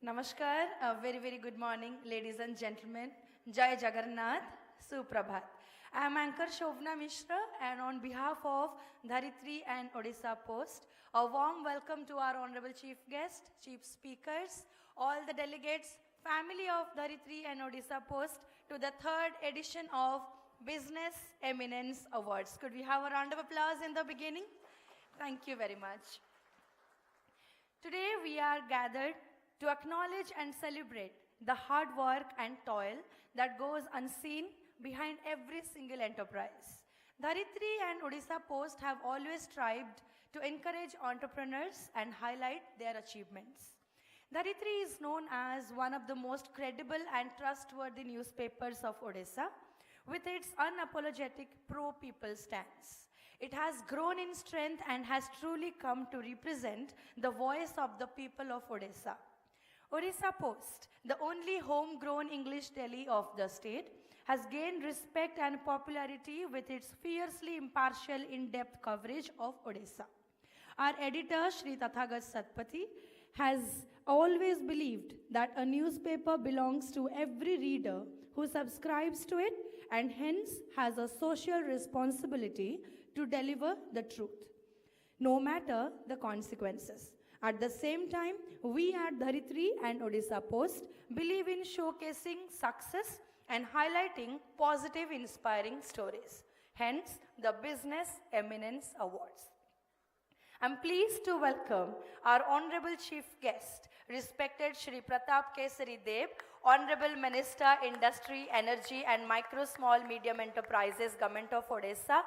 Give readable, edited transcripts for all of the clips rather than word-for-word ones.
Namaskar, a very, very good morning, ladies and gentlemen. Jai Jagannath, Suprabhat. I am Anchor Shobna Mishra, and on behalf of Dharitri and Orissapost, a warm welcome to our Honorable Chief Guest, Chief Speakers, all the delegates, family of Dharitri and Orissapost, to the third edition of Business Eminence Awards. Could we have a round of applause in the beginning? Thank you very much. Today we are gathered to acknowledge and celebrate the hard work and toil that goes unseen behind every single enterprise. Dharitri and Orissapost have always strived to encourage entrepreneurs and highlight their achievements. Dharitri is known as one of the most credible and trustworthy newspapers of Odisha, with its unapologetic pro-people stance. It has grown in strength and has truly come to represent the voice of the people of Odisha. Orissapost, the only homegrown English daily of the state, has gained respect and popularity with its fiercely impartial, in-depth coverage of Odisha. Our editor, Shri Tathagat Satpathy, has always believed that a newspaper belongs to every reader who subscribes to it and hence has a social responsibility to deliver the truth, no matter the consequences. At the same time, we at Dharitri and Orissapost believe in showcasing success and highlighting positive, inspiring stories. Hence, the Business Eminence Awards. I'm pleased to welcome our Honorable Chief Guest, respected Shri Pratap Kesari Dev, Honorable Minister, Industry, Energy and Micro, Small, Medium Enterprises, Government of Odisha,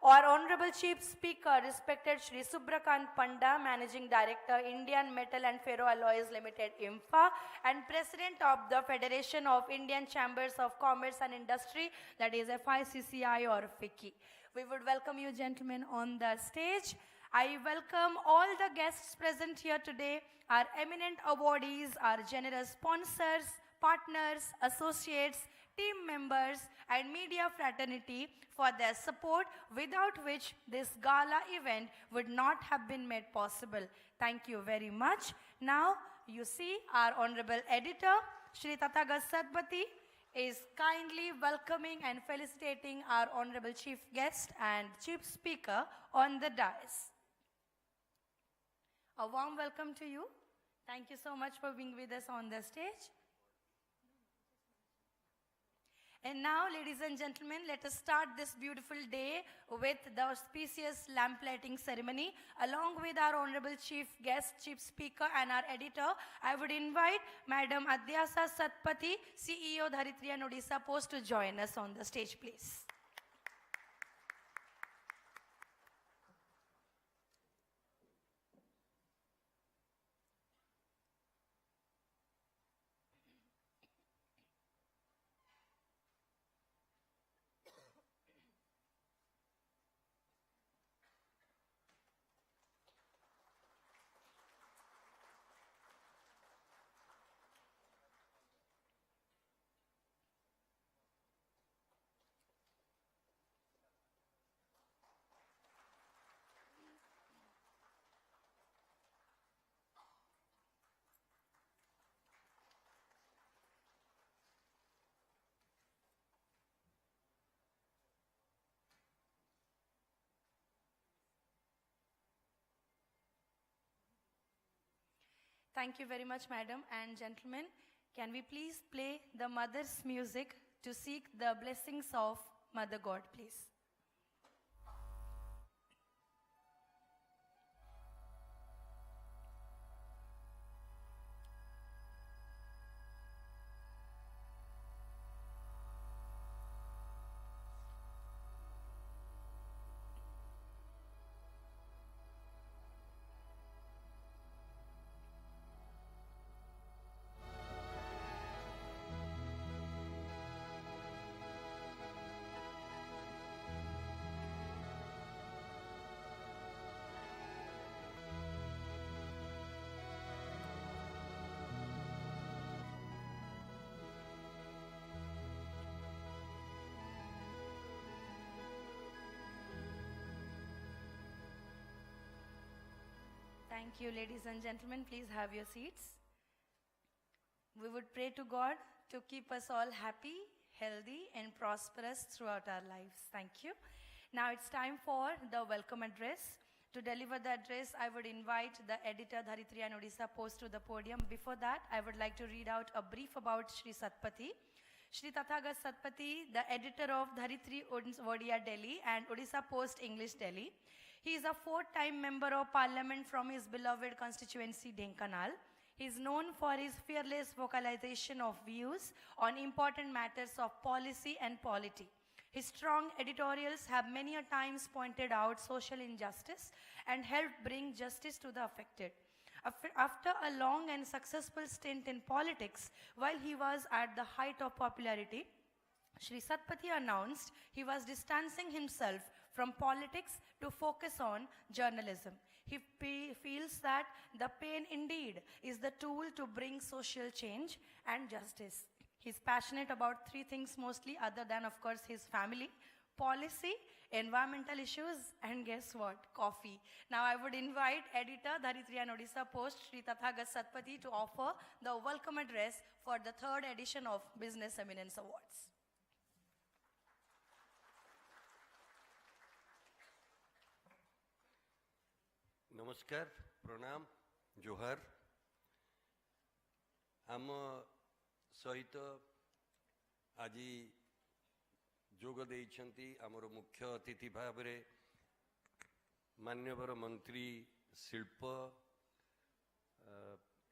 our Honorable Chief Speaker, respected Shri Subrakant Panda, Managing Director, Indian Metal and Ferroalloys Limited, IMFA, and President of the Federation of Indian Chambers of Commerce and Industry, that is FICCI or FICCI. We would welcome you gentlemen on the stage. I welcome all the guests present here today, our eminent awardees, our generous sponsors, partners, associates, team members, and media fraternity for their support, without which this gala event would not have been made possible. Thank you very much. Now, you see our honorable editor, Shri Tathagat Satpathy, is kindly welcoming and felicitating our honorable chief guest and chief speaker on the dais. A warm welcome to you. Thank you so much for being with us on the stage. And now, ladies and gentlemen, let us start this beautiful day with the auspicious lamp lighting ceremony. Along with our honorable chief guest, chief speaker and our editor, I would invite Madam Adyasa Satpathy, CEO Dharitri and Orissapost, to join us on the stage, please. Thank you very much, madam and gentlemen. Can we please play the mother's music to seek the blessings of Mother God, please? Thank you, ladies and gentlemen. Please have your seats. We would pray to God to keep us all happy, healthy, and prosperous throughout our lives. Thank you. Now it's time for the welcome address. To deliver the address, I would invite the editor Dharitri and Orissapost to the podium. Before that, I would like to read out a brief about Shri Satpathy. Shri Tathagat Satpathy, the editor of Dharitri Odia Delhi and Orissapost English Delhi. He is a fourth-time member of parliament from his beloved constituency Dhenkanal. He is known for his fearless vocalization of views on important matters of policy and polity. His strong editorials have many a times pointed out social injustice and helped bring justice to the affected. After a long and successful stint in politics, while he was at the height of popularity, Shri Satpathy announced he was distancing himself from politics to focus on journalism. He feels that the pen indeed is the tool to bring social change and justice. He's passionate about three things mostly, other than, of course, his family, policy, environmental issues, and guess what? Coffee. Now I would invite editor Dharitri and Orissapost, Shri Tathagat Satpathy, to offer the welcome address for the third edition of Business Eminence Awards. नमस्कार, प्रणाम, जोहार। आम सहित आज जोग देइछंती आमर मुख्य अतिथि भाव में मान्यवर मंत्री शिल्प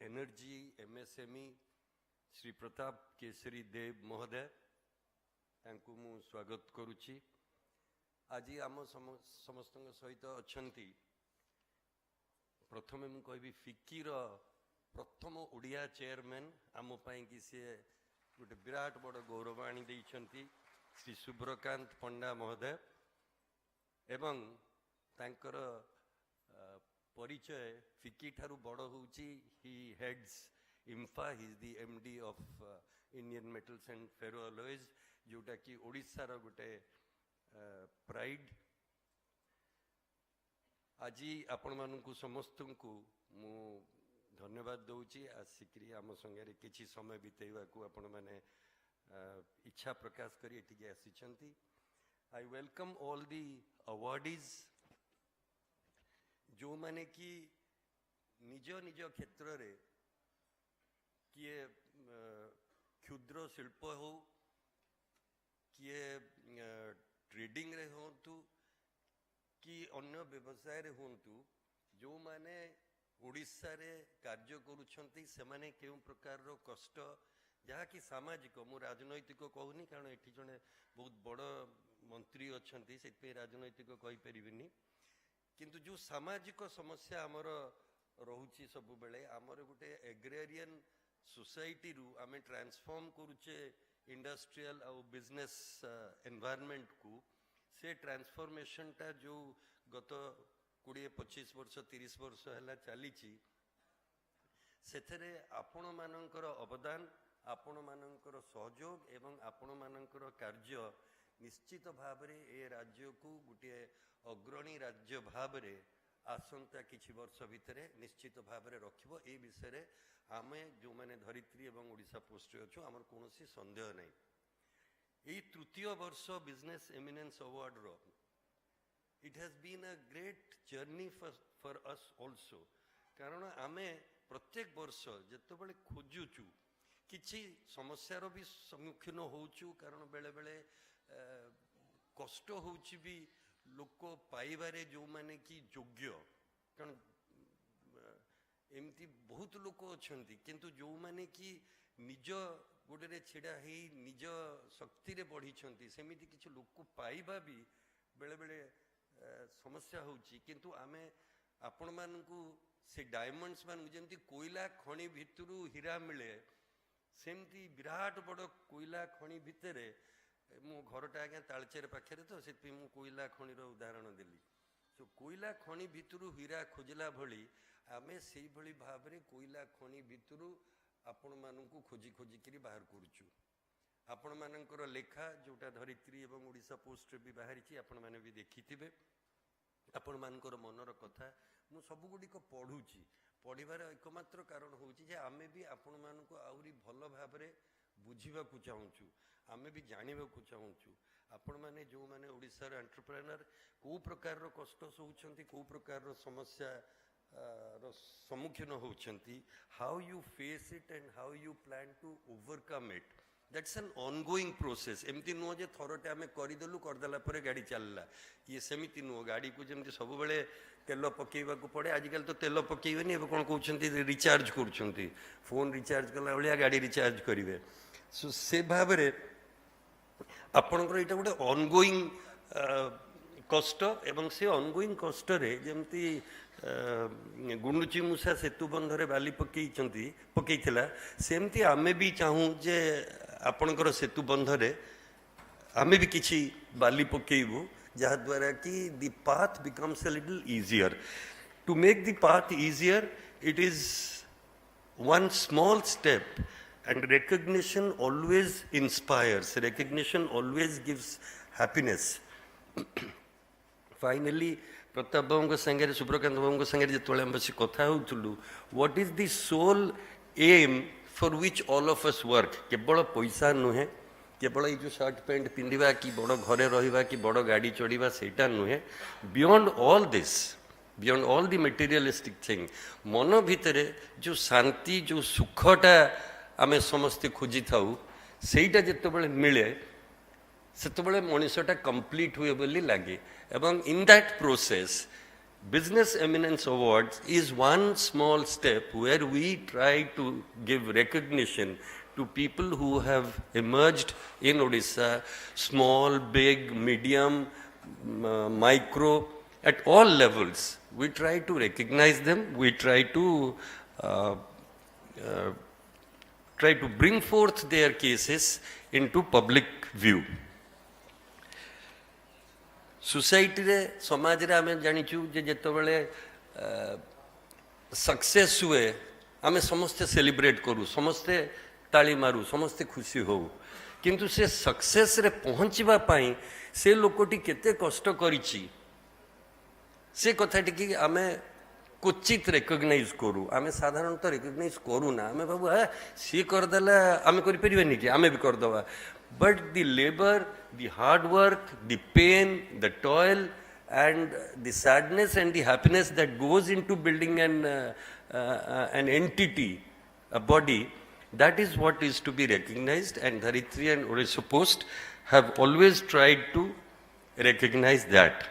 एनर्जी एमएसएमई श्री प्रताप केसरी देव महोदय तांकु मु स्वागत करुछि। आज आम समस्त सहित अछंती प्रथमे मु कहबी फिक्कीर प्रथम ओडिया चेयरमैन आम कि सी गोटे विराट बड़ गौरव आनी देइछंती श्री सुब्रकांत पंडा महोदय एवं तांकर परिचय फिक्की ठारू बड़ होउची he heads IMFA he is the MD of Indian Metals and Ferro Alloys जोटा कि ओडिशा रो गोटे प्राइड। आज आपण मानकु समस्त को मु धन्यवाद दउची आसिकरी आम संगे किछि समय बितेवा को आपण माने इच्छा प्रकाश करी एटिके आसीचंती। I welcome all the awardees जो माने कि निज निज क्षेत्र रे किए क्षुद्र शिल्प हो किए ट्रेडिंग रे होतु कि अन्य व्यवसाय रे होंतु जो माने ओडिशा रे कार्य करूछंती से माने केउ प्रकार रो कष्ट जहा कि सामाजिक मु राजनैतिक कहूनी कारण एठी जने बहुत बड़ मंत्री अछंती से राजनैतिक कहि परिबिनी किंतु जो सामाजिक समस्या हमर रहुची सब बेले हमर गुटे एग्रेरियन सोसाइटी रु आमे ट्रांसफॉर्म करूचे इंडस्ट्रियल और बिजनेस एनवायरनमेंट को से ट्रांसफॉर्मेशन टा जो गत 20-25 वर्ष 30 वर्ष है चली से आपण मानकर अवदान आपण मानकर सहयोग एवं आपण मानकर कार्य निश्चित भाव में ए राज्य को गोटे अग्रणी राज्य भाव में आसंता किछि वर्ष भितर निश्चित भाव में रखिबो ए विषय आमे जो माने धरित्री एवं ओडिशा पोस्ट अच्छु आमर कोनोसी संदेह नहीं। यही तृतीय वर्ष बिजनेस एमिनेंस अवार्ड रो it has been a great journey for us also कारण आमे प्रत्येक वर्ष जते बेले खोजुचु किछि समस्यार भी सम्मुखीन होउचु कारण बेले बेले कष्ट होउची भी लोक पाइबारे जो माने कि योग्य कारण एमती बहुत लोक अछंती किंतु जो माने कि निज गोटे छिड़ा ही निज शक्ति रे बढ़ी सेमिति किछि लोक पाइबा भी बेले बेले समस्या होउची किंतु आमे आपण मानकु से डायमंड्स मान जेमती कोयला खणी भितरु हीरा मिले सेमती विराट बड़ कोयला खणी भितरे मो घरटा आज्ञा तालचेर पाखे तो से मु कोयला खणीर उदाहरण देली सो कोयला खणी भितरु हीरा खोजला भली आमे सेई भली भाव रे कोयला खणी भितरु आपण मानकु खोजी खोजी करी बाहर करूचु। आपण मानकर लेखा जोटा धरित्री एवं ओडिशा पोस्ट भी बाहरी आपण माने भी देखिथिबे आपण मानकर मनर कथा मु सब गुडी को पढुची पढ़िबार एकमात्र कारण होउछि जे आमे भी आपण मानको आउरी भलो भाबरे बुझिबा को चाहूछु आमे भी जानिबा को चाहूछु आपण माने जो माने ओडिसा रो एंटरप्रेन्योर को प्रकार रो कष्ट सोउछंती को प्रकार रो समस्या रो सम्मुखीन होउछंती how you face it and how you plan to overcome it that's an ongoing process एमती नुह जे थरटे आमे करदेलु करदेला परे गाड़ी चलला ये सेमिति नुह गाड़ी को जेमती सब बेले तेल पकेवा को पड़े आजिकल तो तेल पकेबेनी एबे कोन कहउछंती रिचार्ज करूछंती फोन रिचार्ज कला भलिया गाड़ी रिचार्ज करिवे सो से भाबरे आपणकर एटा गोटे ऑनगोइंग कष्ट एवं से ऑनगोइंग कष्ट रे जेमती गुंडुची मूसा सेतु बंधरे बाली पकईला सेमती आमे भी चाहूँ जे आपणकर सेतु बंधरे आमे भी किछि बाली पकेबू जहा द्वारा कि the path becomes a little easier to make the path easier it is one small step and recognition always inspires recognition always gives happiness finally Pratap Babu संगे सुप्रकांत बाबू संगे जो बस कथा होलु what is the soul aim for which all of us work केवल पैसा नुहे केवल ये जो शर्ट पैंट पिंधिबा कि बड़ घरे रहिबा कि बड़ गाड़ी चढ़िबा सेटा नुहे beyond all this beyond all the materialistic thing मन भितरे जो शांति जो सुखटा आमे समस्ते खोजी थाउ सेटा जेतेबेले मिले सेतेबेले मनुष्यटा कंप्लीट हुए बोली लागे एवं in that process Business Eminence Awards is one small step where we try to give recognition to people who have emerged in Odisha, small, big, medium, micro, at all levels. We try to recognize them, we try to bring forth their cases into public view. Society रे समाज रे आमे जानिचु जे जेतबेले success हुए आमे समस्ते celebrate करू समस्ते ताली मारू समस्ते खुशी हो किंतु से सक्सेस रे पहुंचबा पई से लोकटी केते कष्ट करिछि से कथाटी कि आमे क्वचित रिकग्नाइज करू आमे साधारणतः रिकग्नाइज करू ना आमे बाबू है सी कर देला आमे करि परिबेनी कि आमे भी कर दवा but the labor the hard work the pain the toil and the sadness and the happiness that goes into building an entity a body that is what is to be recognized and Dharitri and Orissapost have always tried to recognize that.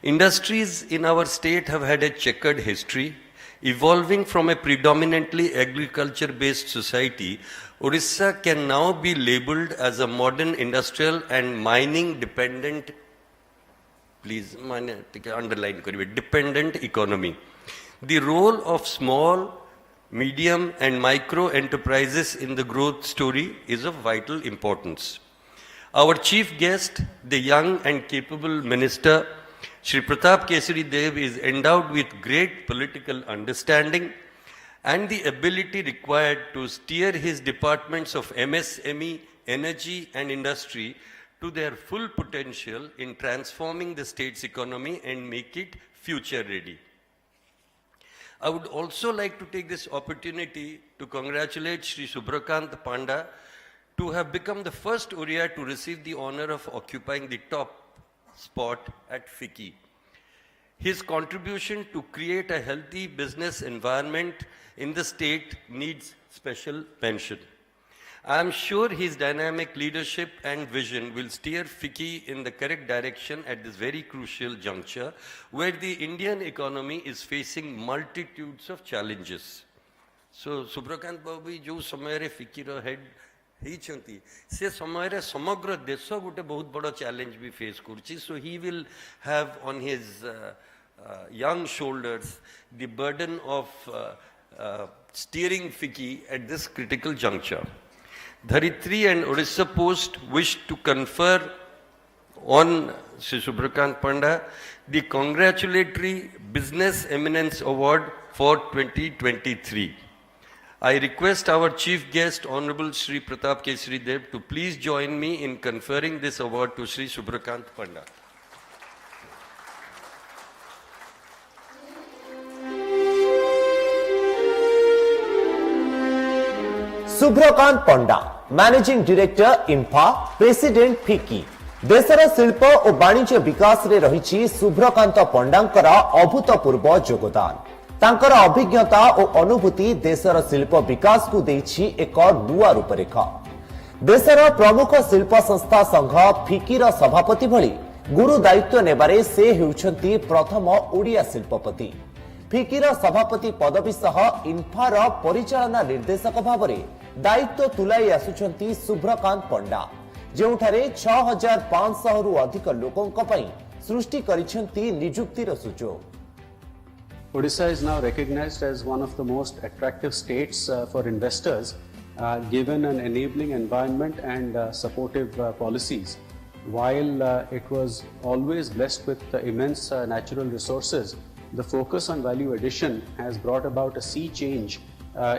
Industries in our state have had a checkered history. Evolving from a predominantly agriculture-based society, Orissa can now be labeled as a modern industrial and mining-dependent, please underline dependent economy. The role of small, medium and micro enterprises in the growth story is of vital importance. Our chief guest, the young and capable minister, Shri Pratap Kesari Dev is endowed with great political understanding and the ability required to steer his departments of MSME, energy and industry to their full potential in transforming the state's economy and make it future ready. I would also like to take this opportunity to congratulate Shri Subrakant Panda to have become the first Oriya to receive the honor of occupying the top spot at FICCI. His contribution to create a healthy business environment in the state needs special mention. I am sure his dynamic leadership and vision will steer FICCI in the correct direction at this very crucial juncture where the Indian economy is facing multitudes of challenges. So, Subrakant Babu, जो समय रे FICCI रो head से समय रे समग्र देश गोटे बहुत बड़ा चैलेंज भी फेस करछि so he will have on his young shoulders the burden of steering FICCI at this critical juncture. Dharitri and Orissapost wish to confer on Sri Subrakant Panda the congratulatory Business Eminence Award for 2023. I request our chief guest, Honorable Shri Pratap Kesari Dev, to please join me in conferring this award to Shri Subrakant Panda. Subrakant Panda managing director IMFA president FICCI देशर शिल्प और वाणिज्य विकास रे रही सुब्रकांत पंडांकर अभूतपूर्व योगदान तांकर अभिज्ञता और अनुभूति देशर शिल्प विकास को देछि एक नुआ रूपरेख देशर प्रमुख शिल्प संस्था संघ फिकीर सभापति भली गुरु दायित्व नेबारे से हेउछंती प्रथम ओडिया शिल्पपति फिकीर सभापति पदवी सह इन्फार परिचालना निर्देशक भाव में दायित्व तुलाई आसुछंती सुब्रकांत पंडा जोठारे 6500 रु अधिक लोकों पई सृष्टि करिछंती निजुक्तिर सुजोग Odisha is now recognized as one of the most attractive states for investors, given an enabling environment and supportive policies. While it was always blessed with immense natural resources, the focus on value addition has brought about a sea change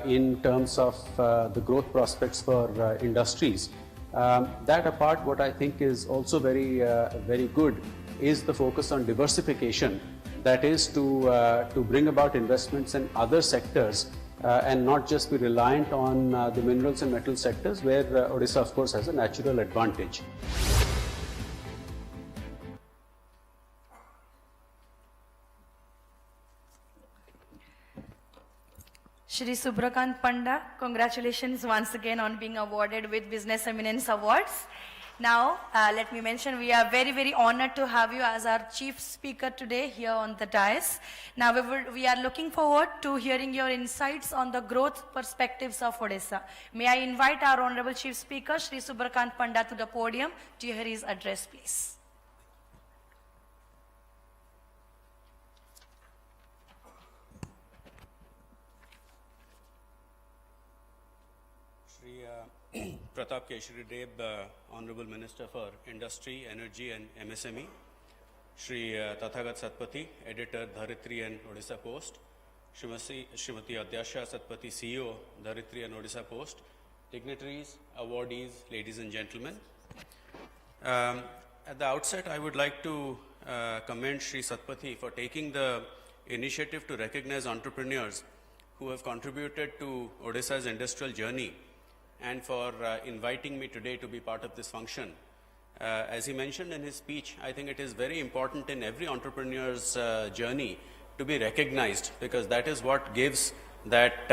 in terms of the growth prospects for industries. That apart, what I think is also very good is the focus on diversification. That is to bring about investments in other sectors and not just be reliant on the minerals and metal sectors where Odisha of course has a natural advantage. Shri Subrakant Panda, congratulations once again on being awarded with Business Eminence Awards. Now, let me mention, we are very honored to have you as our chief speaker today here on the dais. Now, we are looking forward to hearing your insights on the growth perspectives of Odisha. May I invite our honorable chief speaker, Shri Subrakant Panda, to the podium to hear his address, please. Pratap Keshari Deb, Honorable Minister for Industry, Energy and MSME, Shri Tathagat Satpathy, Editor, Dharitri and Orissapost, Srimati Adyasha Satpathy, CEO, Dharitri and Orissapost, dignitaries, awardees, ladies and gentlemen. At the outset, I would like to commend Shri Satpathy for taking the initiative to recognize entrepreneurs who have contributed to Odisha's industrial journey and for inviting me today to be part of this function. As he mentioned in his speech, I think it is very important in every entrepreneur's journey to be recognized, because that is what gives that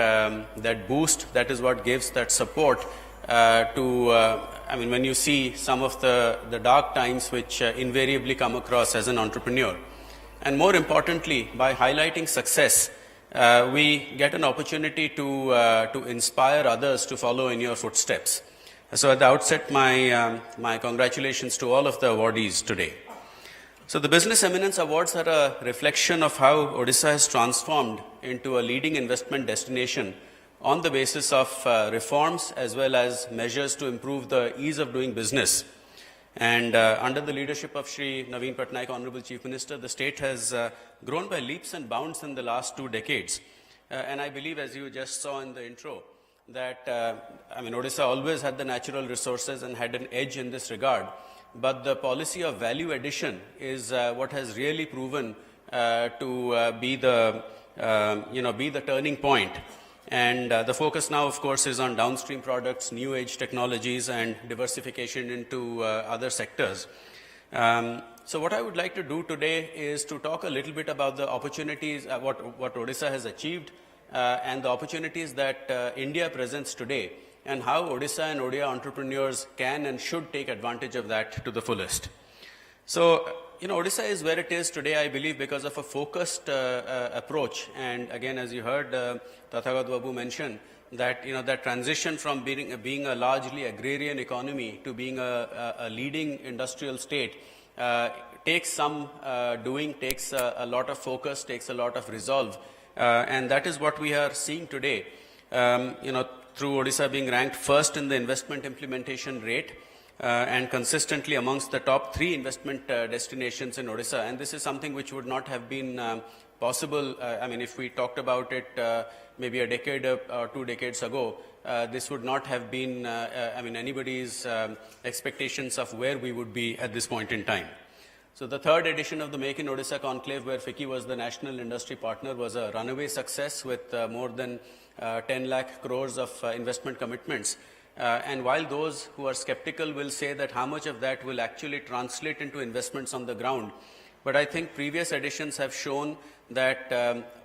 boost, that is what gives that support when you see some of the dark times which invariably come across as an entrepreneur. And more importantly, by highlighting success, we get an opportunity to inspire others to follow in your footsteps. So at the outset, my congratulations to all of the awardees today. So the Business Eminence Awards are a reflection of how Odisha has transformed into a leading investment destination on the basis of reforms as well as measures to improve the ease of doing business. And under the leadership of Shri Naveen Patnaik, Honorable Chief Minister, the state has grown by leaps and bounds in the last 2 decades. And I believe, as you just saw in the intro, that Odisha always had the natural resources and had an edge in this regard. But the policy of value addition is what has really proven to be the turning point. And the focus now, of course, is on downstream products, new age technologies, and diversification into other sectors. So what I would like to do today is to talk a little bit about the opportunities, what Odisha has achieved, and the opportunities that India presents today, and how Odisha and Odia entrepreneurs can and should take advantage of that to the fullest. So, Odisha is where it is today, I believe, because of a focused approach. And again, as you heard Tathagat Babu mention, that that transition from being a largely agrarian economy to being a leading industrial state takes some doing, takes a lot of focus, takes a lot of resolve, and that is what we are seeing today. Through Odisha being ranked first in the investment implementation rate. And consistently amongst the top 3 investment destinations in Odisha. And this is something which would not have been possible, if we talked about it maybe a decade or 2 decades ago, this would not have been, anybody's expectations of where we would be at this point in time. So the third edition of the Make in Odisha conclave, where FICCI was the national industry partner, was a runaway success with more than 10 lakh crores of investment commitments. And while those who are skeptical will say that how much of that will actually translate into investments on the ground, but I think previous editions have shown that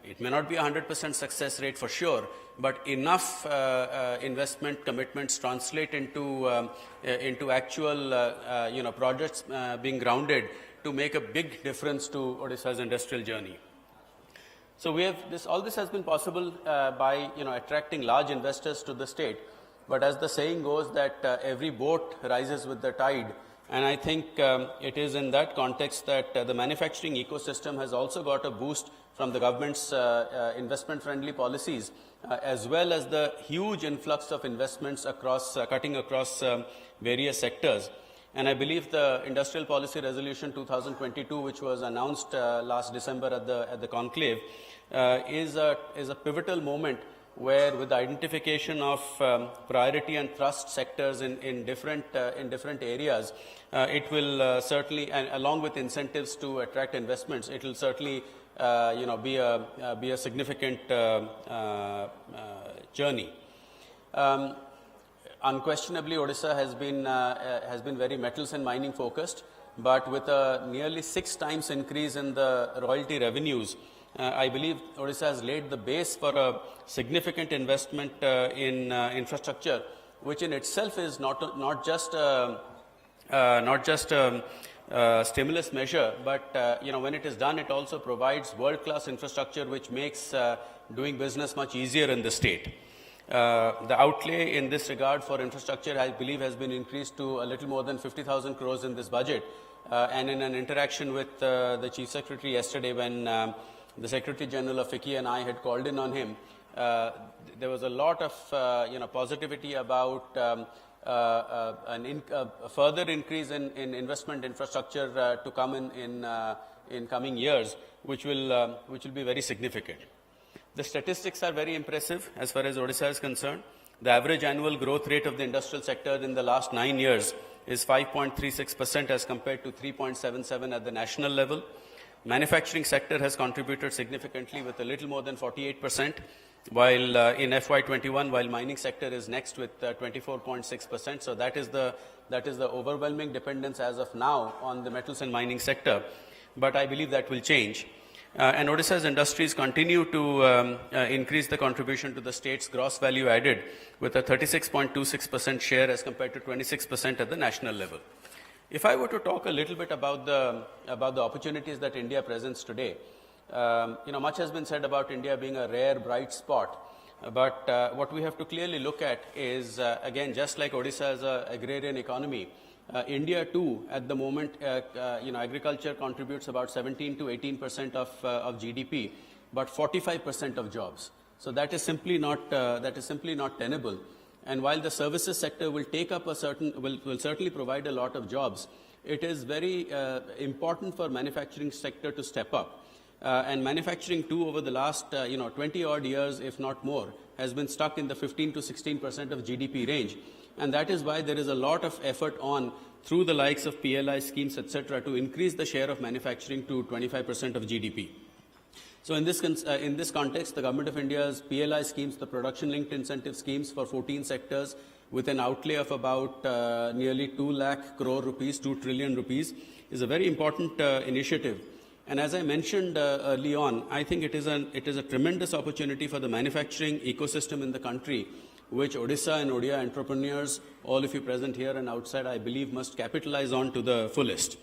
it may not be a 100% success rate for sure, but enough investment commitments translate into actual projects being grounded to make a big difference to Odisha's industrial journey. So we have all this has been possible by attracting large investors to the state. But as the saying goes, that every boat rises with the tide. And I think it is in that context that the manufacturing ecosystem has also got a boost from the government's investment-friendly policies, as well as the huge influx of investments cutting across various sectors. And I believe the Industrial Policy Resolution 2022, which was announced last December at the conclave, is a pivotal moment where, with the identification of priority and thrust sectors in different areas, it will certainly, and along with incentives to attract investments, it will certainly be a significant journey. Unquestionably, Odisha has been very metals and mining focused, but with a nearly 6 times increase in the royalty revenues, I believe Odisha has laid the base for a significant investment in infrastructure, which in itself is not just a stimulus measure, but when it is done, it also provides world-class infrastructure, which makes doing business much easier in the state. The outlay in this regard for infrastructure, I believe, has been increased to a little more than 50,000 crores in this budget. And in an interaction with the Chief Secretary yesterday, when the Secretary General of FICCI and I had called in on him, there was a lot of positivity about a further increase in investment infrastructure to come in coming years, which will be very significant. The statistics are very impressive as far as Odisha is concerned. The average annual growth rate of the industrial sector in the last 9 years is 5.36% as compared to 3.77% at the national level. Manufacturing sector has contributed significantly with a little more than 48%, while in FY21, while mining sector is next with 24.6%. So that is the overwhelming dependence as of now on the metals and mining sector. But I believe that will change. And Odisha's industries continue to increase the contribution to the state's gross value added with a 36.26% share as compared to 26% at the national level. If I were to talk a little bit about the opportunities that India presents today, much has been said about India being a rare, bright spot. But what we have to clearly look at is, again, just like Odisha as an agrarian economy, India too, at the moment, agriculture contributes about 17 to 18% of GDP, but 45% of jobs. So that is simply not tenable. And while the services sector will will certainly provide a lot of jobs, it is very important for manufacturing sector to step up. And manufacturing too, over the last 20 odd years, if not more, has been stuck in the 15 to 16% of GDP range. And that is why there is a lot of effort on, through the likes of PLI schemes, etc., to increase the share of manufacturing to 25% of GDP. So in this context, the Government of India's PLI schemes, the production-linked incentive schemes for 14 sectors, with an outlay of about nearly 2 lakh crore rupees, 2 trillion rupees, is a very important initiative. And as I mentioned early on, I think it is a tremendous opportunity for the manufacturing ecosystem in the country, which Odisha and Odia entrepreneurs, all of you present here and outside, I believe must capitalize on to the fullest.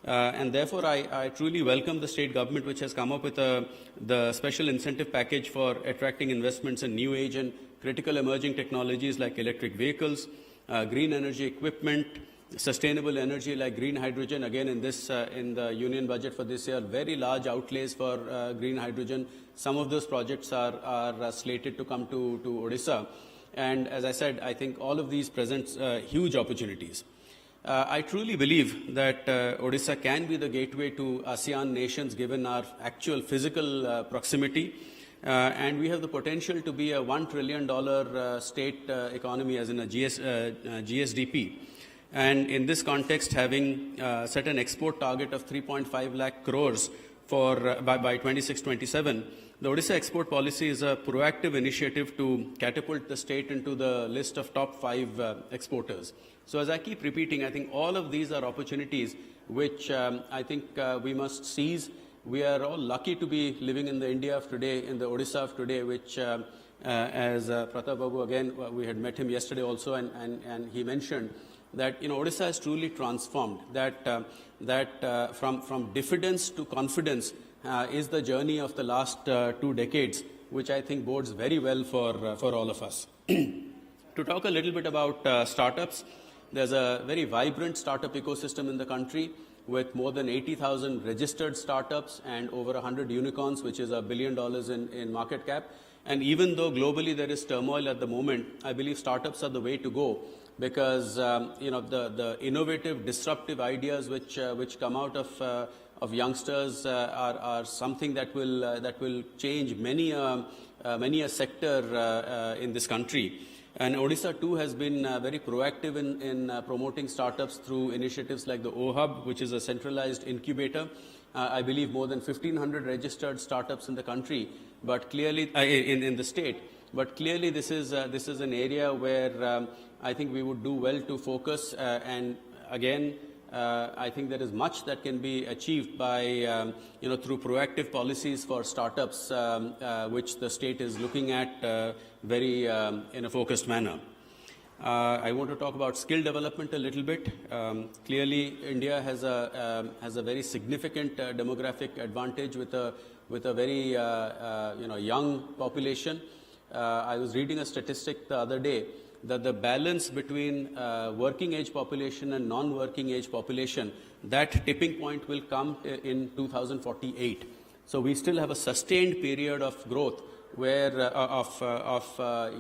And therefore, I truly welcome the state government, which has come up with the special incentive package for attracting investments in new age and critical emerging technologies like electric vehicles, green energy equipment, sustainable energy like green hydrogen. Again, in the union budget for this year, very large outlays for green hydrogen. Some of those projects are slated to come to Odisha. And as I said, I think all of these present huge opportunities. I truly believe that Odisha can be the gateway to ASEAN nations given our actual physical proximity. And we have the potential to be a $1 trillion state economy, as in a GSDP. And in this context, having set an export target of 3.5 lakh crores for by 26-27, the Odisha export policy is a proactive initiative to catapult the state into the list of top 5 exporters. So as I keep repeating, I think all of these are opportunities which I think we must seize. We are all lucky to be living in the India of today, in the Odisha of today, which as Pratap Babu, again, we had met him yesterday also, and he mentioned that Odisha is truly transformed, that from diffidence to confidence is the journey of the last 2 decades, which I think bodes very well for all of us. To talk a little bit about startups, there's a very vibrant startup ecosystem in the country with more than 80,000 registered startups and over 100 unicorns, which is $1 billion in market cap. And even though globally there is turmoil at the moment, I believe startups are the way to go, because the innovative, disruptive ideas which come out of youngsters are something that will change many a sector in this country. And Odisha too has been very proactive in promoting startups through initiatives like the OHub, which is a centralized incubator. I believe more than 1,500 registered startups in the country, but clearly in the state. But clearly, this is an area where I think we would do well to focus. And again, I think there is much that can be achieved by through proactive policies for startups, which the state is looking at very in a focused manner. I want to talk about skill development a little bit. Clearly, India has a very significant demographic advantage with a very young population. I was reading a statistic the other day that the balance between working age population and non-working age population, that tipping point will come in 2048. So we still have a sustained period of growth where of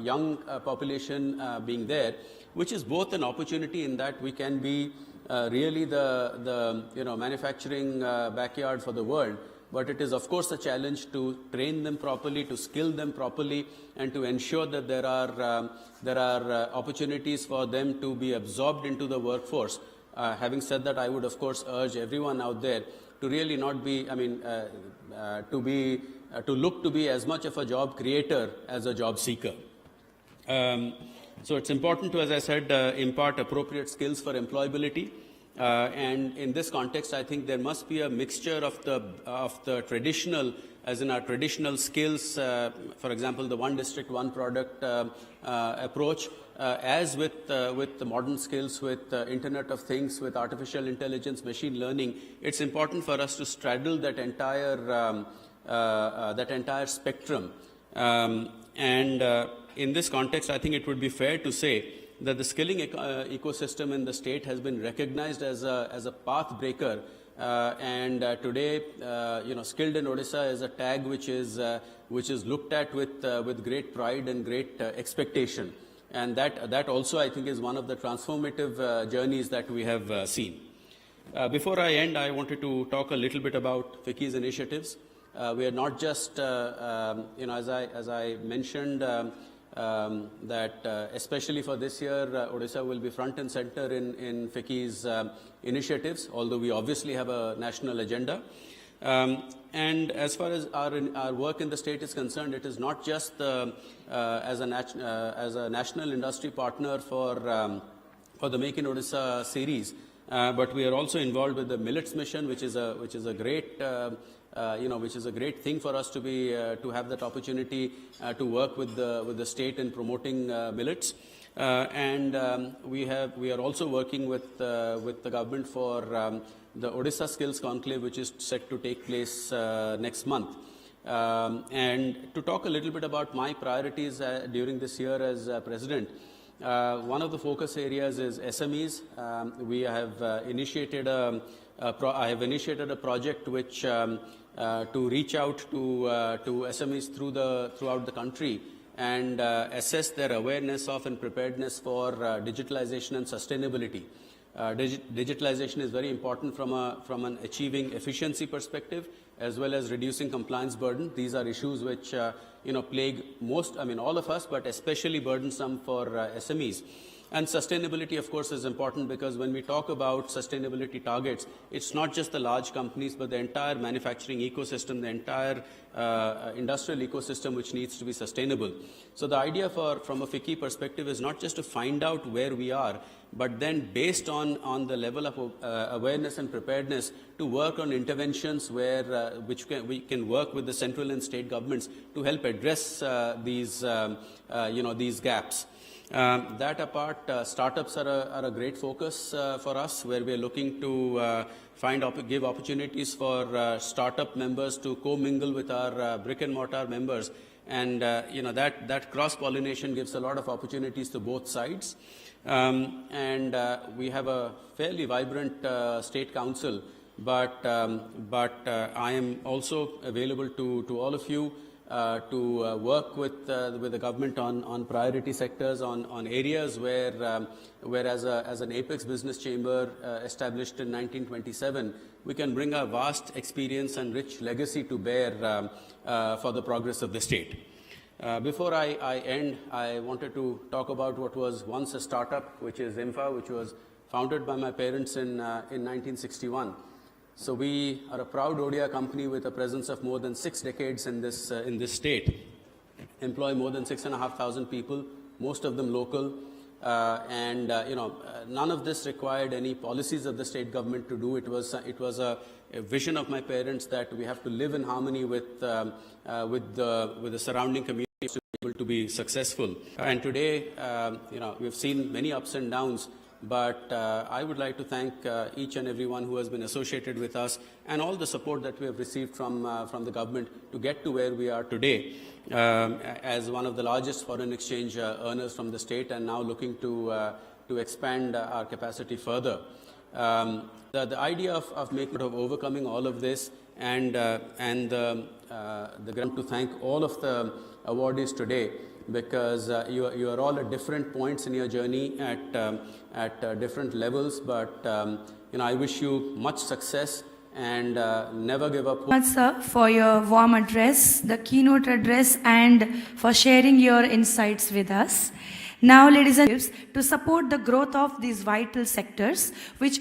young population being there, which is both an opportunity in that we can be really the manufacturing backyard for the world, but it is of course a challenge to train them properly, to skill them properly, and to ensure that there are opportunities for them to be absorbed into the workforce. Having said that, I would of course urge everyone out there to really not be, to look to be as much of a job creator as a job seeker. So it's important to, as I said, impart appropriate skills for employability. And in this context, I think there must be a mixture of the traditional, as in our traditional skills, for example, the one district, one product approach, as with the modern skills, with Internet of Things, with artificial intelligence, machine learning. It's important for us to straddle that entire spectrum. In this context, I think it would be fair to say that the skilling ecosystem in the state has been recognized as a path breaker, and today, skilled in Odisha is a tag which is looked at with great pride and great expectation, and that also I think is one of the transformative journeys that we have seen. Before I end, I wanted to talk a little bit about FICCI's initiatives. We are not just, as I mentioned. That especially for this year, Odisha will be front and center in FICCI's initiatives, although we obviously have a national agenda. And as far as our work in the state is concerned, it is not just as a national industry partner for the Make in Odisha series, but we are also involved with the Millets Mission, which is a great which is a great thing for us to be to have that opportunity to work with the state in promoting millets, and we are also working with the government for the Odisha Skills Conclave, which is set to take place next month. And to talk a little bit about my priorities during this year as president, one of the focus areas is SMEs. We have I have initiated a project which to reach out to SMEs throughout the country and assess their awareness of and preparedness for digitalization and sustainability. Digitalization is very important from an achieving efficiency perspective as well as reducing compliance burden. These are issues which plague all of us, but especially burdensome for SMEs. And sustainability, of course, is important because when we talk about sustainability targets, it's not just the large companies, but the entire manufacturing ecosystem, the entire industrial ecosystem which needs to be sustainable. So the idea from a FICCI perspective is not just to find out where we are, but then based on the level of awareness and preparedness to work on interventions where we can work with the central and state governments to help address these gaps. That apart, startups are a great focus for us, where we are looking to give opportunities for startup members to co-mingle with our brick and mortar members, and that cross-pollination gives a lot of opportunities to both sides. We have a fairly vibrant state council, but I am also available to all of you to work with the government on priority sectors, on areas where as an apex business chamber established in 1927, we can bring our vast experience and rich legacy to bear for the progress of the state. Before I end, I wanted to talk about what was once a startup, which is IMFA, which was founded by my parents in 1961. So we are a proud Odia company with a presence of more than 6 decades in this state. Employ more than 6,500 people, most of them local, none of this required any policies of the state government to do. It was a vision of my parents that we have to live in harmony with the surrounding community to be able to be successful. And today, we've seen many ups and downs. But I would like to thank each and everyone who has been associated with us and all the support that we have received from the government to get to where we are today as one of the largest foreign exchange earners from the state, and now looking to expand our capacity further. The idea of overcoming all of this and the ground to thank all of the awardees today, because you are all at different points in your journey at different levels, but I wish you much success and never give up. Much, sir, for your warm address, the keynote address, and for sharing your insights with us. Now, ladies and gentlemen, to support the growth of these vital sectors, which